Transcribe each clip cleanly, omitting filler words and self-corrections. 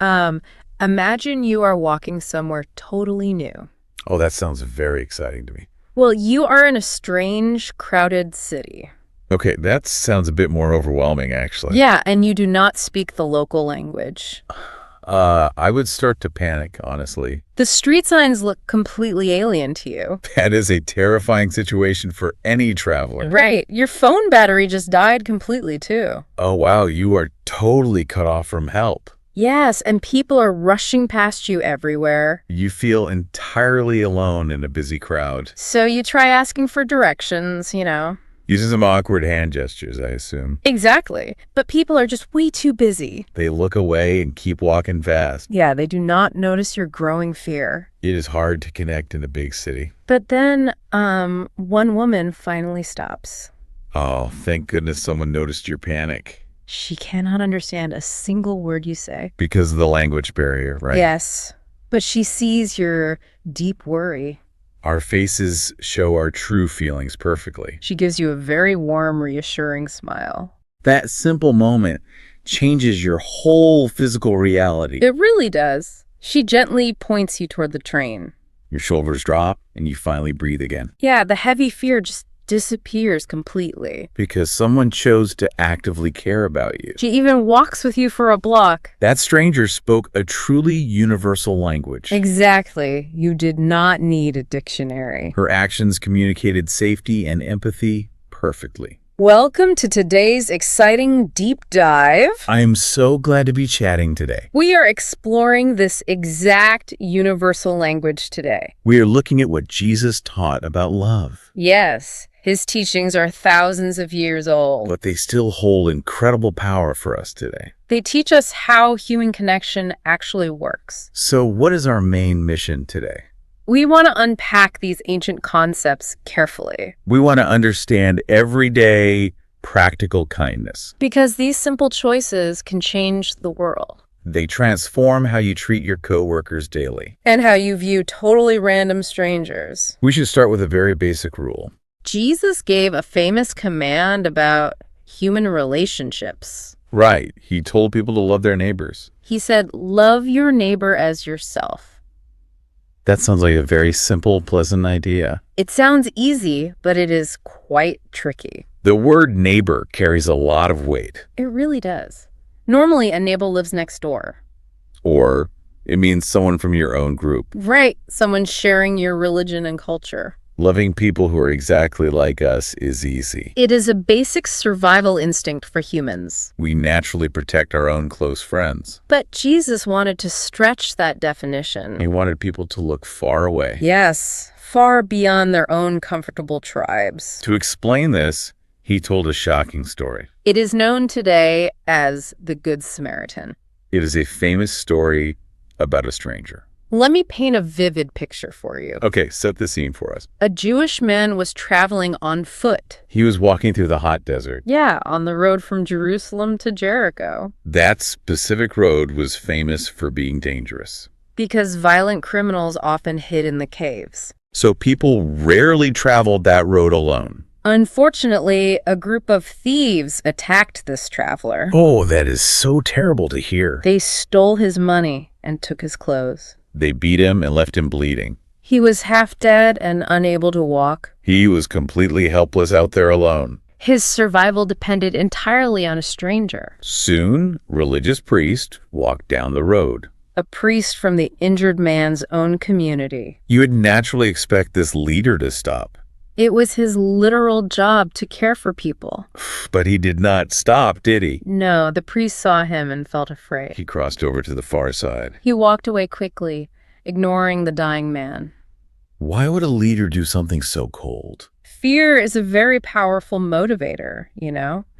Imagine you are walking somewhere totally new. Oh, that sounds very exciting to me. Well, you are in a strange, crowded city. Okay, that sounds a bit more overwhelming, actually. Yeah, and you do not speak the local language. I would start to panic, honestly. The street signs look completely alien to you. That is a terrifying situation for any traveler. Right. Your phone battery just died completely, too. Oh, wow, you are totally cut off from help. Yes, and people are rushing past you everywhere. You feel entirely alone in a busy crowd. So you try asking for directions, Using some awkward hand gestures, I assume. Exactly. But people are just way too busy. They look away and keep walking fast. Yeah, they do not notice your growing fear. It is hard to connect in a big city. But then, one woman finally stops. Oh, thank goodness someone noticed your panic. She cannot understand a single word you say. Because of the language barrier, right? Yes, but she sees your deep worry. Our faces show our true feelings perfectly. She gives you a very warm, reassuring smile. That simple moment changes your whole physical reality. It really does. She gently points you toward the train. Your shoulders drop and you finally breathe again. Yeah, the heavy fear just disappears completely. Because someone chose to actively care about you. She even walks with you for a block. That stranger spoke a truly universal language. Exactly. You did not need a dictionary. Her actions communicated safety and empathy perfectly. Welcome to today's exciting deep dive. I am so glad to be chatting today. We are exploring this exact universal language today. We are looking at what Jesus taught about love. Yes, his teachings are thousands of years old. But they still hold incredible power for us today. They teach us how human connection actually works. So what is our main mission today? We want to unpack these ancient concepts carefully. We want to understand everyday practical kindness. Because these simple choices can change the world. They transform how you treat your coworkers daily. And how you view totally random strangers. We should start with a very basic rule. Jesus gave a famous command about human relationships. Right. He told people to love their neighbors. He said, love your neighbor as yourself. That sounds like a very simple, pleasant idea. It sounds easy, but it is quite tricky. The word neighbor carries a lot of weight. It really does. Normally, a neighbor lives next door. Or it means someone from your own group. Right, someone sharing your religion and culture. Loving people who are exactly like us is easy. It is a basic survival instinct for humans. We naturally protect our own close friends. But Jesus wanted to stretch that definition. He wanted people to look far away. Yes, far beyond their own comfortable tribes. To explain this, he told a shocking story. It is known today as the Good Samaritan. It is a famous story about a stranger. Let me paint a vivid picture for you. Okay, set the scene for us. A Jewish man was traveling on foot. He was walking through the hot desert. Yeah, on the road from Jerusalem to Jericho. That specific road was famous for being dangerous. Because violent criminals often hid in the caves. So people rarely traveled that road alone. Unfortunately, a group of thieves attacked this traveler. Oh, that is so terrible to hear. They stole his money and took his clothes. They beat him and left him bleeding. He was half dead and unable to walk. He was completely helpless out there alone. His survival depended entirely on a stranger. Soon, religious priest walked down the road. A priest from the injured man's own community. You would naturally expect this leader to stop. It was his literal job to care for people. But he did not stop, did he? No, the priest saw him and felt afraid. He crossed over to the far side. He walked away quickly, ignoring the dying man. Why would a leader do something so cold? Fear is a very powerful motivator,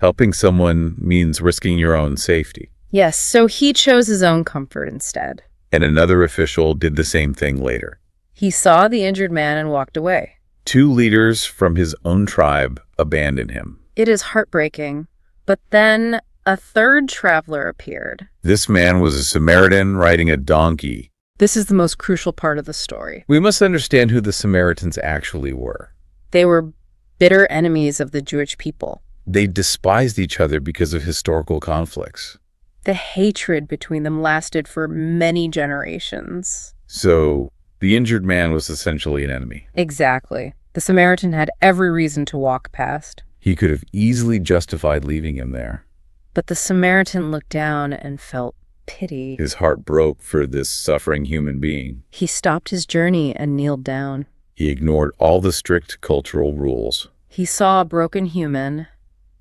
Helping someone means risking your own safety. Yes, so he chose his own comfort instead. And another official did the same thing later. He saw the injured man and walked away. 2 leaders from his own tribe abandoned him. It is heartbreaking. But then a third traveler appeared. This man was a Samaritan riding a donkey. This is the most crucial part of the story. We must understand who the Samaritans actually were. They were bitter enemies of the Jewish people. They despised each other because of historical conflicts. The hatred between them lasted for many generations. So the injured man was essentially an enemy. Exactly. The Samaritan had every reason to walk past. He could have easily justified leaving him there. But the Samaritan looked down and felt pity. His heart broke for this suffering human being. He stopped his journey and kneeled down. He ignored all the strict cultural rules. He saw a broken human,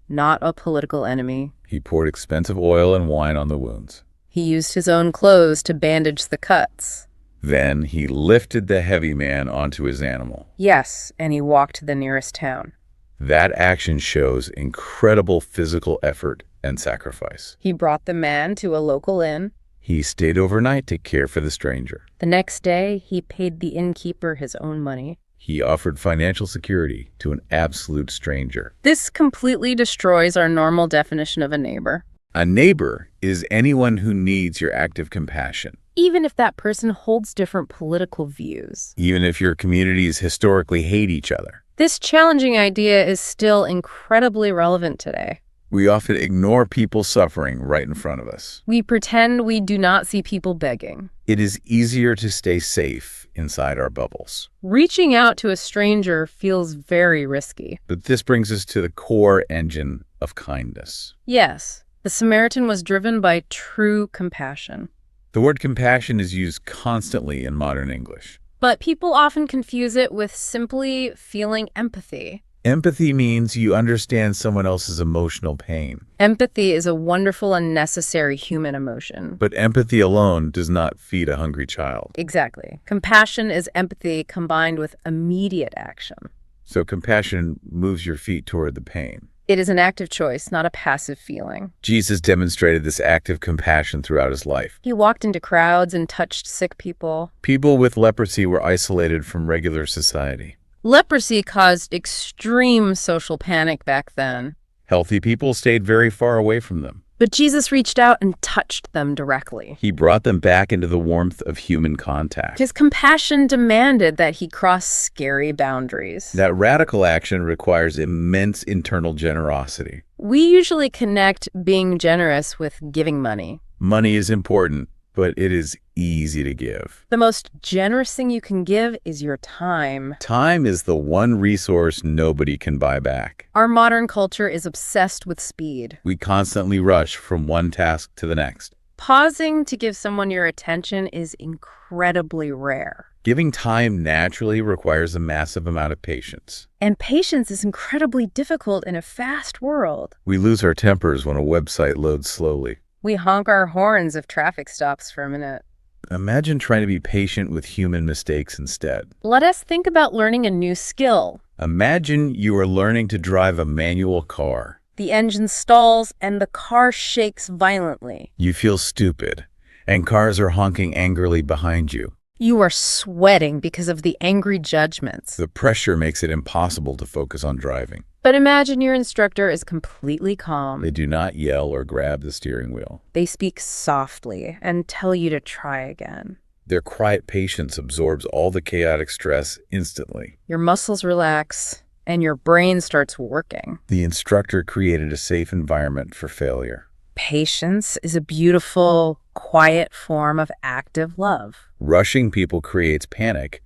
not a political enemy. He poured expensive oil and wine on the wounds. He used his own clothes to bandage the cuts. Then he lifted the heavy man onto his animal. Yes, and he walked to the nearest town. That action shows incredible physical effort and sacrifice. He brought the man to a local inn. He stayed overnight to care for the stranger. The next day, he paid the innkeeper his own money. He offered financial security to an absolute stranger. This completely destroys our normal definition of a neighbor. A neighbor is anyone who needs your active compassion. Even if that person holds different political views. Even if your communities historically hate each other. This challenging idea is still incredibly relevant today. We often ignore people suffering right in front of us. We pretend we do not see people begging. It is easier to stay safe inside our bubbles. Reaching out to a stranger feels very risky. But this brings us to the core engine of kindness. Yes, the Samaritan was driven by true compassion. The word compassion is used constantly in modern English. But people often confuse it with simply feeling empathy. Empathy means you understand someone else's emotional pain. Empathy is a wonderful and necessary human emotion. But empathy alone does not feed a hungry child. Exactly. Compassion is empathy combined with immediate action. So compassion moves your feet toward the pain. It is an active choice, not a passive feeling. Jesus demonstrated this active compassion throughout his life. He walked into crowds and touched sick people. People with leprosy were isolated from regular society. Leprosy caused extreme social panic back then. Healthy people stayed very far away from them. But Jesus reached out and touched them directly. He brought them back into the warmth of human contact. His compassion demanded that he cross scary boundaries. That radical action requires immense internal generosity. We usually connect being generous with giving money. Money is important, but it is easy to give. The most generous thing you can give is your time. Time is the one resource nobody can buy back. Our modern culture is obsessed with speed. We constantly rush from one task to the next. Pausing to give someone your attention is incredibly rare. Giving time naturally requires a massive amount of patience. And patience is incredibly difficult in a fast world. We lose our tempers when a website loads slowly. We honk our horns if traffic stops for a minute. Imagine trying to be patient with human mistakes instead. Let us think about learning a new skill. Imagine you are learning to drive a manual car. The engine stalls and the car shakes violently. You feel stupid, and cars are honking angrily behind you. You are sweating because of the angry judgments. The pressure makes it impossible to focus on driving. But imagine your instructor is completely calm. They do not yell or grab the steering wheel. They speak softly and tell you to try again. Their quiet patience absorbs all the chaotic stress instantly. Your muscles relax and your brain starts working. The instructor created a safe environment for failure. Patience is a beautiful, quiet form of active love. Rushing people creates panic,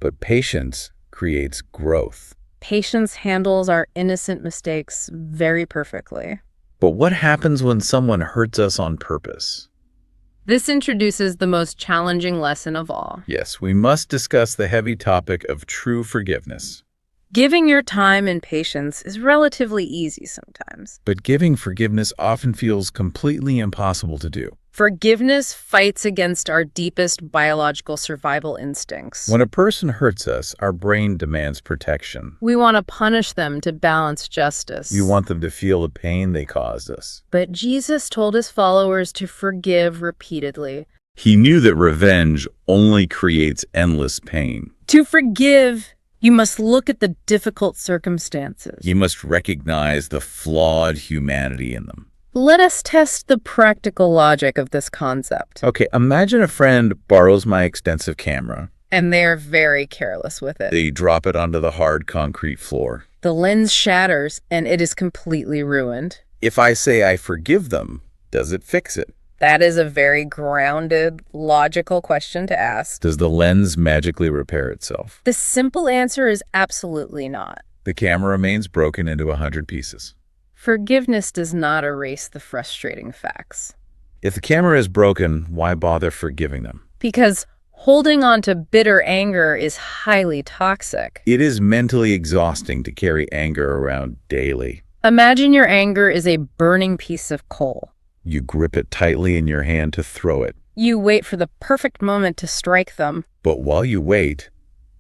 but patience creates growth. Patience handles our innocent mistakes very perfectly. But what happens when someone hurts us on purpose? This introduces the most challenging lesson of all. Yes, we must discuss the heavy topic of true forgiveness. Giving your time and patience is relatively easy sometimes. But giving forgiveness often feels completely impossible to do. Forgiveness fights against our deepest biological survival instincts. When a person hurts us, our brain demands protection. We want to punish them to balance justice. We want them to feel the pain they caused us. But Jesus told his followers to forgive repeatedly. He knew that revenge only creates endless pain. To forgive, you must look at the difficult circumstances. You must recognize the flawed humanity in them. Let us test the practical logic of this concept. Okay, imagine a friend borrows my extensive camera. And they're very careless with it. They drop it onto the hard concrete floor. The lens shatters and it is completely ruined. If I say I forgive them, does it fix it? That is a very grounded, logical question to ask. Does the lens magically repair itself? The simple answer is absolutely not. The camera remains broken into 100 pieces. Forgiveness does not erase the frustrating facts. If the camera is broken, why bother forgiving them? Because holding on to bitter anger is highly toxic. It is mentally exhausting to carry anger around daily. Imagine your anger is a burning piece of coal. You grip it tightly in your hand to throw it. You wait for the perfect moment to strike them. But while you wait,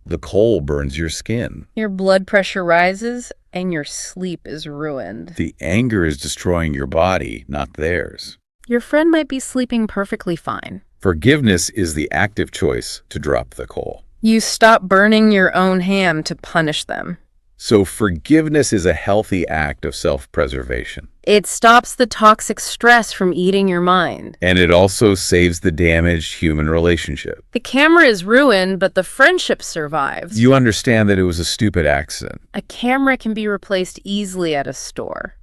the coal burns your skin. Your blood pressure rises and your sleep is ruined. The anger is destroying your body, not theirs. Your friend might be sleeping perfectly fine. Forgiveness is the active choice to drop the coal. You stop burning your own hand to punish them. So forgiveness is a healthy act of self-preservation. It stops the toxic stress from eating your mind. And it also saves the damaged human relationship. The camera is ruined, but the friendship survives. You understand that it was a stupid accident. A camera can be replaced easily at a store.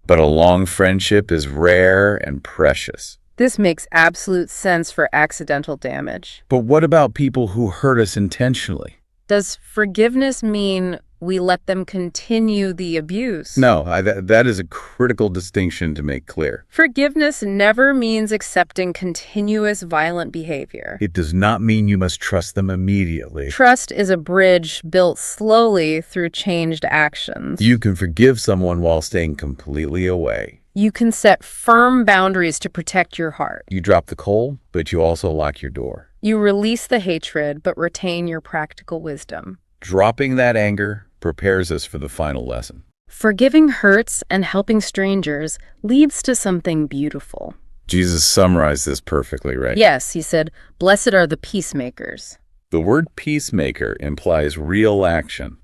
But a long friendship is rare and precious. This makes absolute sense for accidental damage. But what about people who hurt us intentionally? Does forgiveness mean we let them continue the abuse? No, that is a critical distinction to make clear. Forgiveness never means accepting continuous violent behavior. It does not mean you must trust them immediately. Trust is a bridge built slowly through changed actions. You can forgive someone while staying completely away. You can set firm boundaries to protect your heart. You drop the coal, but you also lock your door. You release the hatred, but retain your practical wisdom. Dropping that anger prepares us for the final lesson. Forgiving hurts and helping strangers leads to something beautiful. Jesus summarized this perfectly, right? Yes, he said, "Blessed are the peacemakers." The word peacemaker implies real action.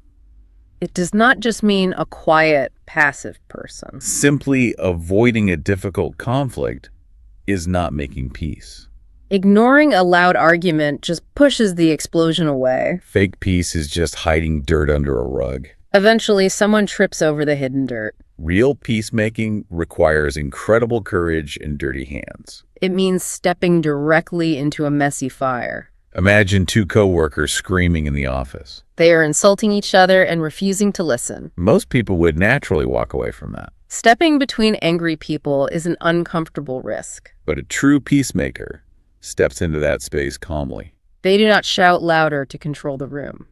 It does not just mean a quiet, passive person. Simply avoiding a difficult conflict is not making peace. Ignoring a loud argument just pushes the explosion away. Fake peace is just hiding dirt under a rug. Eventually, someone trips over the hidden dirt. Real peacemaking requires incredible courage and dirty hands. It means stepping directly into a messy fire. Imagine two coworkers screaming in the office. They are insulting each other and refusing to listen. Most people would naturally walk away from that. Stepping between angry people is an uncomfortable risk. But a true peacemaker steps into that space calmly. They do not shout louder to control the room.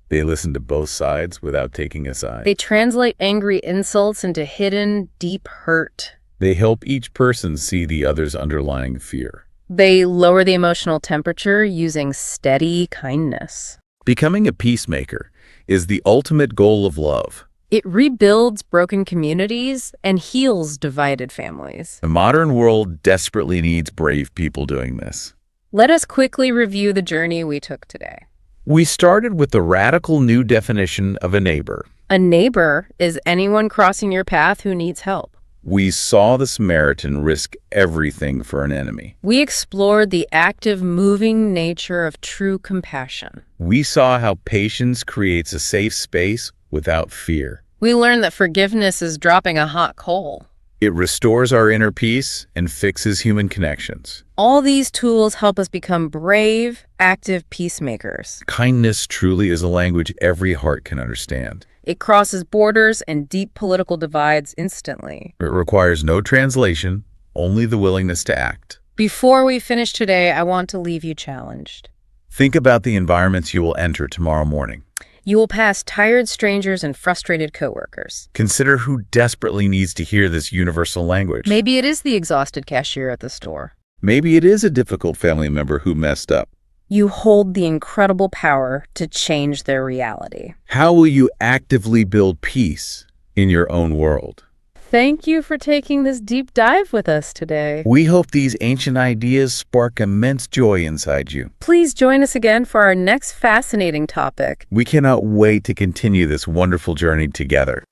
They listen to both sides without taking a side. They translate angry insults into hidden, deep hurt. They help each person see the other's underlying fear. They lower the emotional temperature using steady kindness. Becoming a peacemaker is the ultimate goal of love. It rebuilds broken communities and heals divided families. The modern world desperately needs brave people doing this. Let us quickly review the journey we took today. We started with the radical new definition of a neighbor. A neighbor is anyone crossing your path who needs help. We saw the Samaritan risk everything for an enemy. We explored the active, moving nature of true compassion. We saw how patience creates a safe space without fear. We learned that forgiveness is dropping a hot coal. It restores our inner peace and fixes human connections. All these tools help us become brave, active peacemakers. Kindness truly is a language every heart can understand. It crosses borders and deep political divides instantly. It requires no translation, only the willingness to act. Before we finish today, I want to leave you challenged. Think about the environments you will enter tomorrow morning. You will pass tired strangers and frustrated coworkers. Consider who desperately needs to hear this universal language. Maybe it is the exhausted cashier at the store. Maybe it is a difficult family member who messed up. You hold the incredible power to change their reality. How will you actively build peace in your own world? Thank you for taking this deep dive with us today. We hope these ancient ideas spark immense joy inside you. Please join us again for our next fascinating topic. We cannot wait to continue this wonderful journey together.